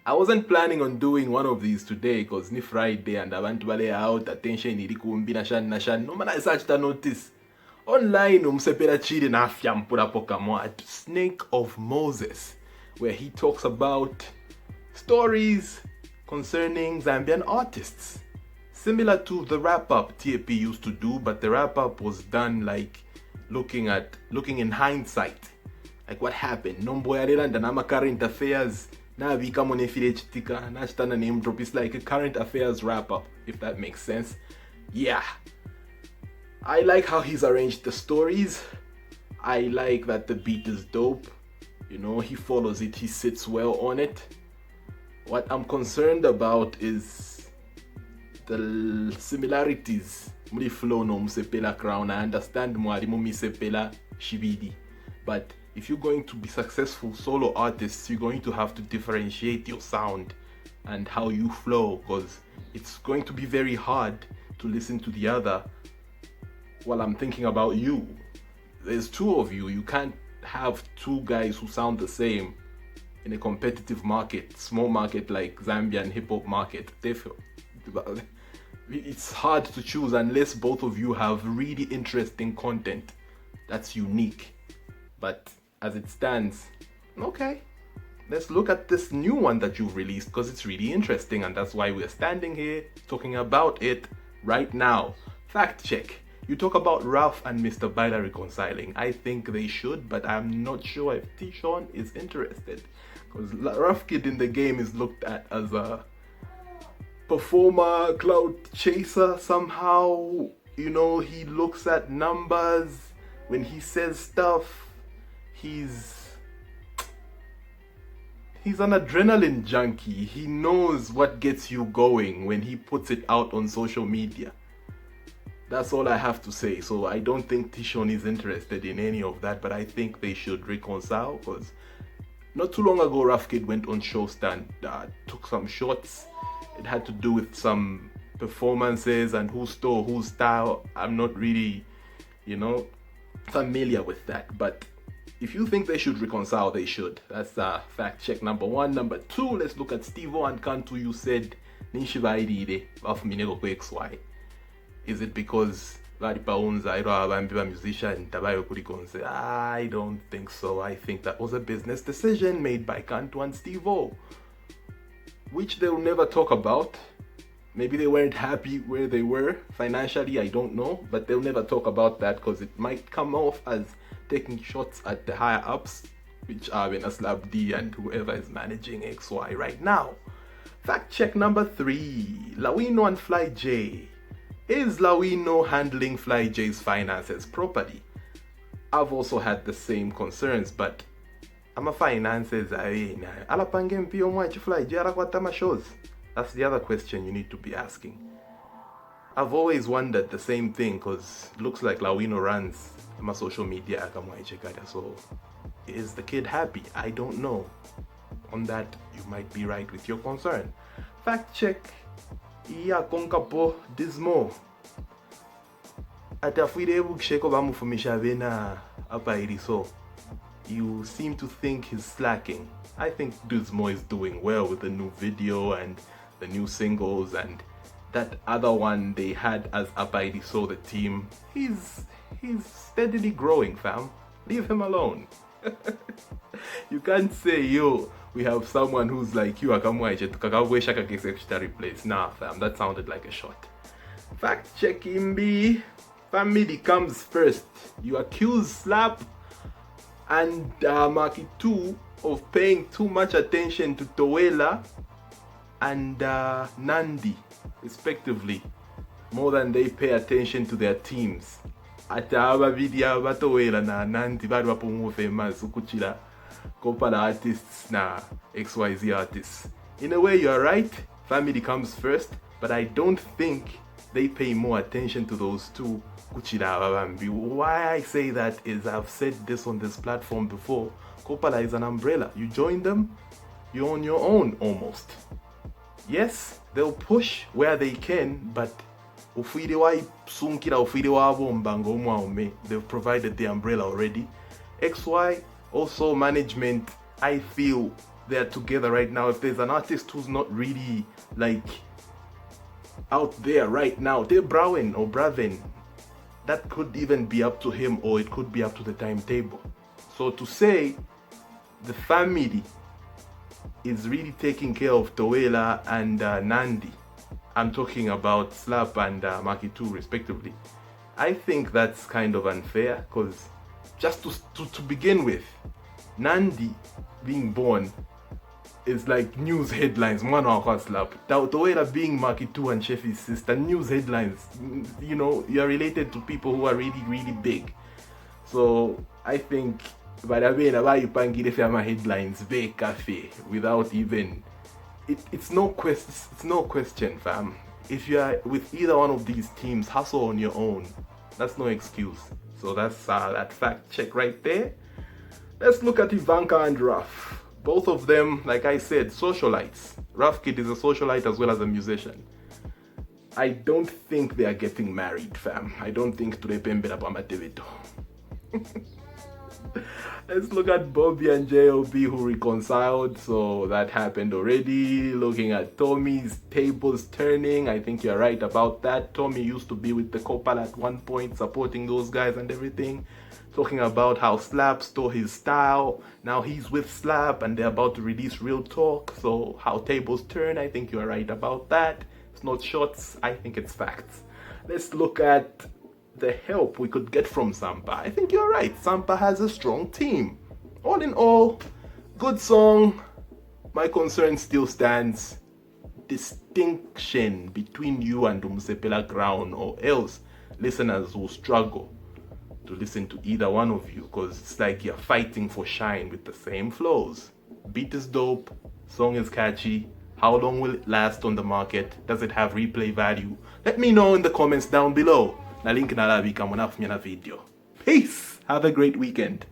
I wasn't planning on doing one of these today because ni Friday and abantu bale out attention iri kumbi na shan no man I searched the notice online Umusepela Chile na afyampura pokamo at Snake of Moses, where he talks about stories concerning Zambian artists, similar to the wrap-up TAP used to do, but the wrap-up was done like looking in hindsight, like what happened. Nombo yarelanda nama current affairs na become on tika na chitana name drop. It's like a current affairs wrap-up, if that makes sense. Yeah, I like how he's arranged the stories. I like that the beat is dope. You know, he follows it, he sits well on it. What I'm concerned about is the similarities. Muli flow no Umusepela crown. I understand mwalimu Umusepela shibidi. But if you're going to be successful solo artists, you're going to have to differentiate your sound and how you flow, because it's going to be very hard to listen to the other while I'm thinking about you. There's two of you. You can't have two guys who sound the same in a competitive market, small market like Zambian hip-hop market. It's hard to choose unless both of you have really interesting content that's unique. But as it stands, okay, let's look at this new one that you've released, because it's really interesting, and that's why we're standing here talking about it right now. Fact check. You talk about Ralph and Mr. Baila reconciling. I think they should, but I'm not sure if Tishon is interested, because Ralph Kid in the game is looked at as a performer, cloud chaser somehow. You know, he looks at numbers when he says stuff. He's an adrenaline junkie. He knows what gets you going when he puts it out on social media. That's all I have to say. So I don't think Tishon is interested in any of that, but I think they should reconcile, because not too long ago Ralph Kid went on Showstand, took some shots. It had to do with some performances and who stole whose style. I'm not really, familiar with that, but if you think they should reconcile, they should. That's fact check number one. Number two, let's look at Steve-O and Kantu. You said Nishivairide of Minego XY. Is it because musician? I don't think so. I think that was a business decision made by Kantu and Steve-O, which they'll never talk about. Maybe they weren't happy where they were financially, I don't know, but they'll never talk about that because it might come off as taking shots at the higher ups, which are Slab D and whoever is managing XY right now. Fact check number three, Lawino and Fly J. Is Lawino handling Fly J's finances properly? I've also had the same concerns, but I'm a finances. Shows. That's the other question you need to be asking. I've always wondered the same thing, because it looks like Lawino runs my social media. So is the kid happy? I don't know. On that, you might be right with your concern. Fact check. Iya konkapo dismo. Atafide buksheko bamufumisha vena apa iriso. You seem to think he's slacking. I think Dismo is doing well with the new video and the new singles, and that other one they had as Apaidi So the team. He's steadily growing, fam. Leave him alone. You can't say, yo, we have someone who's like you, replace. Nah, fam, that sounded like a shot. Fact check Imbi. Family comes first. You accuse Slap and Maki 2 of paying too much attention to Towela and Nandi, respectively, more than they pay attention to their teams. Aba video Towela na Nandi bari bapo famous ukuchira kopala artists na XYZ artists. In a way, you're right. Family comes first, but I don't think they pay more attention to those two. Why I say that is, I've said this on this platform before. Kopala is an umbrella. You join them, you're on your own almost. Yes, they'll push where they can, but they've provided the umbrella already. XY, also management, I feel they're together right now. If there's an artist who's not really like out there right now, they're Browen or Braven. That could even be up to him, or it could be up to the timetable. So to say the family is really taking care of Towela and Nandi, I'm talking about Slap and Makitu respectively, I think that's kind of unfair, because just to begin with, Nandi being born is like news headlines. Mwana wa Slap. Towela being Makitu and Shefi's sister, news headlines. You know, you're related to people who are really, really big. So I think Badabena Fama headlines be cafe without even it's no question, fam. If you are with either one of these teams, hustle on your own. That's no excuse. So that's that fact check right there. Let's look at Ivanka and Raf. Both of them, like I said, socialites. Raf Kid is a socialite as well as a musician. I don't think they are getting married, fam. I don't think Turepembela Pamateveto. Let's look at Bobby and J.O.B. who reconciled, so that happened already. Looking at Tommy's tables turning, I think you're right about that. Tommy used to be with the Kopal at one point, supporting those guys and everything. Talking about how Slap stole his style, now he's with Slap and they're about to release Real Talk, so how tables turn, I think you're right about that. It's not shots, I think it's facts. Let's look at the help we could get from Sampa. I think you're right, Sampa has a strong team. All in all, good song. My concern still stands. Distinction between you and Umusepela Crown, or else listeners will struggle to listen to either one of you, because it's like you're fighting for shine with the same flows. Beat is dope, song is catchy. How long will it last on the market? Does it have replay value? Let me know in the comments down below. Na link na labi kama na video. Peace! Have a great weekend.